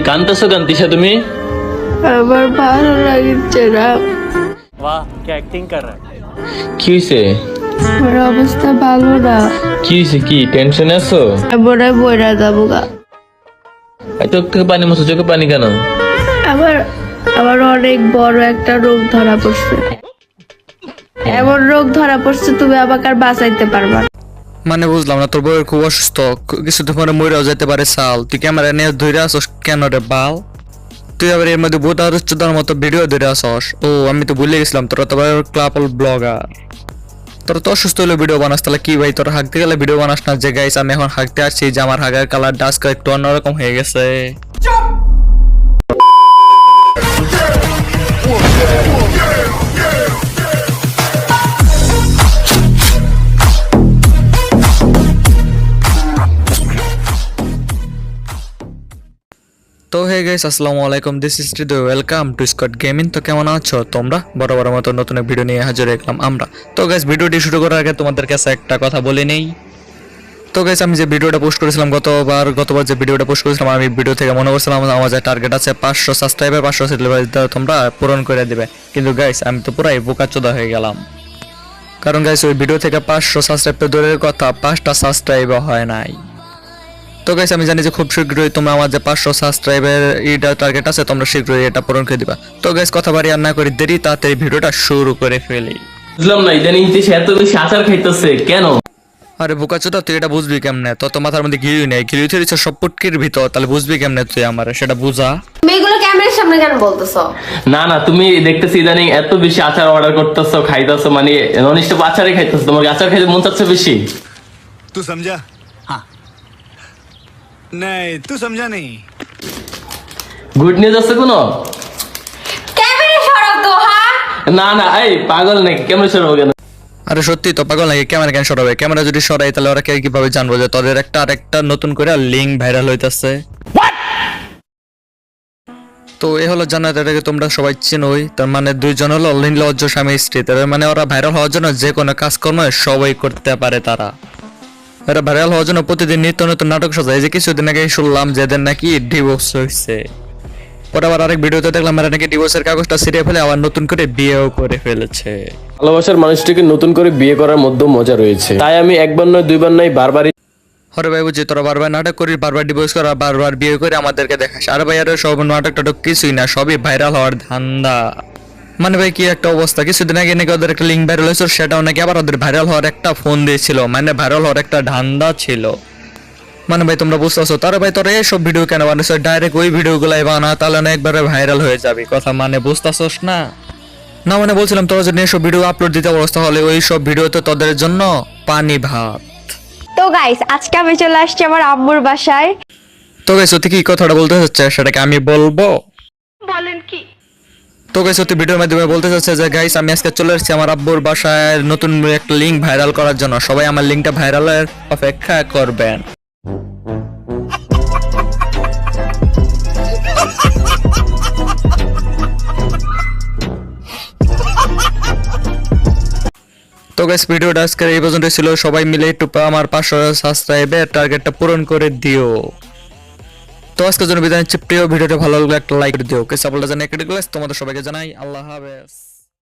কানতেছো কান্তিসা তুমি? আমার ভালো লাগছে না। वाह क्या एक्टिंग कर रहा है। কি হইছে? আমার অবস্থা ভালো না। কি হইছে? কি টেনশনে আছো? মনে হয় বইরা যাবো গা। চোখ থেকে পানি মুছো, চোখে পানি কেন? আমার আমার অনেক বড় একটা রোগ ধরা পড়ছে। এমন রোগ ধরা পড়ছে তুমি আমাকে আর বাঁচাইতে পারবা না। মানে বুঝলাম না, তোর বউয়ের খুব অসুস্থ, কিছুদিন পরে মরেও যেতে পারে সাল। তুই ক্যামেরা নিয়ে ধরে আসস কেন রে বাল? তুই আবার এর মধ্যে বহুত আরোচ্যতার মতো ভিডিও ধরে আসস। ও আমি তো ভুলে গেছিলাম, তোরা তো ক্লাপল ব্লগার। তোরা তো অসুস্থ হলে ভিডিও বানাস, তাহলে কি ভাই তোরা হাঁকতে গেলে ভিডিও বানাস না? যে গাইস আমি এখন হাঁকতে আসছি, যে আমার হাগার কালার ডাস্ক একটু অন্যরকম হয়ে গেছে। তো হে গাইস, আসসালামু আলাইকুম, this is Ridu, welcome to Scott gaming. তো কেমন আছো তোমরা? বড় মতো নতুন ভিডিও নিয়ে হাজির হলাম আমরা। তো গাইস, ভিডিওটি শুরু করার আগে তোমাদের কাছে একটা কথা বলে নেই। তো গাইস, আমি যে ভিডিওটা পোস্ট করেছিলাম গতবার যে ভিডিওটা পোস্ট করেছিলাম, আমি ভিডিও থেকে মনে করছিলাম আমার যে টার্গেট আছে 500 সাবস্ক্রাইবার, 500 সাবস্ক্রাইবার তোমরা পূরণ করে দিবে। কিন্তু গাইস, আমি তো পুরাই বোকাচোদা হয়ে গেলাম। কারণ গাইস, ওই ভিডিও থেকে 500 সাবস্ক্রাইব তো দূরের কথা, 5টা সাবস্ক্রাইবও হয় নাই। তো গাইস, আমি জানি যে খুব শীঘ্রই তোমরা আমার যে 500 সাবস্ক্রাইবার এটা টার্গেট আছে, তোমরা শীঘ্রই এটা পূরণ করে দিবা। তো গাইস, কথা বাড়ি আর না করি দেরি, তাড়াতাড়ি ভিডিওটা শুরু করে ফেলি। বুঝলাম না, ইদানিং সে এত বেশি আচার খাইতেছে কেন? আরে বোকাচোদা, তুই এটা বুঝবি কেমনে? তো মাথার মধ্যে ঘিরি নেই, ঘিরি থিরিছ সব পুটকির ভিতর, তাহলে বুঝবি কেমনে তুই আমার? সেটা বুঝা। তুমি এগুলো ক্যামেরার সামনে কেন বলতেছো? না তুমি দেখতেছি ইদানিং এত বেশি আচার অর্ডার করতেছো, খাইতেছো, মানে ননিষ্ঠ আচারই খাইতেছো। তোমার আচার খাইতে মন চাচ্ছে বেশি? तू समझा? हाँ नहीं तू समझा नहीं। গুড নিউজ আছে কোনো? ক্যামেরা সরাও তো। হ্যাঁ না এই পাগল নাকি? কেমন সরব কেন? আরে সত্যি তো পাগল নাকি? ক্যামেরা কেন সরাবে? ক্যামেরা যদি সরাই তাহলে ওরা কিভাবে জানবো যে তোদের আরেকটা নতুন করে লিঙ্ক ভাইরাল হইতাছে? তো এ হলো জান্নাত, এটাকে তোমরা সবাই চিনোই। তার মানে দুইজন হলো নির্লজ্জ স্বামী স্ত্রী। তার মানে ওরা ভাইরাল হওয়ার জন্য যে কোনো কাজকর্ম সবাই করতে পারে। এরা ভাইরাল হওয়ার জন্য প্রতিদিন নিত্য নতুন নাটক সাজায়। এই যে কিছুদিন আগে শুনলাম যে এদের নাকি ডিভোর্স হয়েছে। পরে আবার আরেক ভিডিওতে দেখলাম এরা নাকি ডিভোর্সের কাগজটা ছিঁড়ে ফেলে আবার নতুন করে বিয়েও করে ফেলেছে। ভালোবাসার মানুষটিকে নতুন করে বিয়ে করার মধ্যে মজা রয়েছে, তাই আমি একবার নয় দুইবার নয় বারবারই। হরে ভাই বুঝি, তোরা বারবার নাটক করিস, বারবার ডিভোর্স করা, বারবার বিয়ে করে আমাদেরকে দেখাস। আরে ভাই, আরে সব নাটক টাটক কিছুই না, সবই ভাইরাল হওয়ার ধান্দা। মানে ভাই কি একটা অবস্থা! কিছুদিন আগে নাকি ওদের একটা লিঙ্ক ভাইরাল হয়েছিল, সেটাও নাকি আবার ওদের ভাইরাল হওয়ার একটা ফোন দিয়েছিল, মানে ভাইরাল হওয়ার একটা ধান্দা ছিল। মানে ভাই তোমরা বুঝতেছো? তারা ভাই তোরা এইসব ভিডিও কেন বানাইছো? ডাইরেক্ট ওই ভিডিও গুলাই বানা, তাহলে না একবারে ভাইরাল হয়ে যাবে। কথা মানে বুঝতেছোস না? না মানে বলছিলাম, তোরা যদি এইসব ভিডিও আপলোড দিতে অবস্থা হলে ওই সব ভিডিওতে তোদের জন্য পানি ভাত। তো গাইস, আজকে আমি চলে আসছি আমার আম্মুর বাসায়। তো গাইস, তুই কি কথাটা বলতে চাচ্ছে সেটাকে আমি বলবো? বলেন কি? তো গাইস, তুই ভিডিওর মাধ্যমে বলতে চাচ্ছে যে গাইস আমি আজকে চলে এসেছি আমার আব্বুর বাসায় নতুন একটা লিঙ্ক ভাইরাল করার জন্য। সবাই আমার লিঙ্কটা ভাইরালের অপেক্ষা করবেন। তো গাইস, ভিডিওটা আজকে এই পর্যন্ত ছিল। সবাই মিলে একটু আমার 500 সাবস্ক্রাইবের টার্গেটটা পূরণ করে দিও। তো আজকের জন্য বিদায় নিচ্ছি। প্রিয় ভিডিওটা ভালো লাগলে একটা লাইক দিও। কে সাপোর্টটা জানাই তোমাদের সবাইকে জানাই আল্লাহ হাফেজ।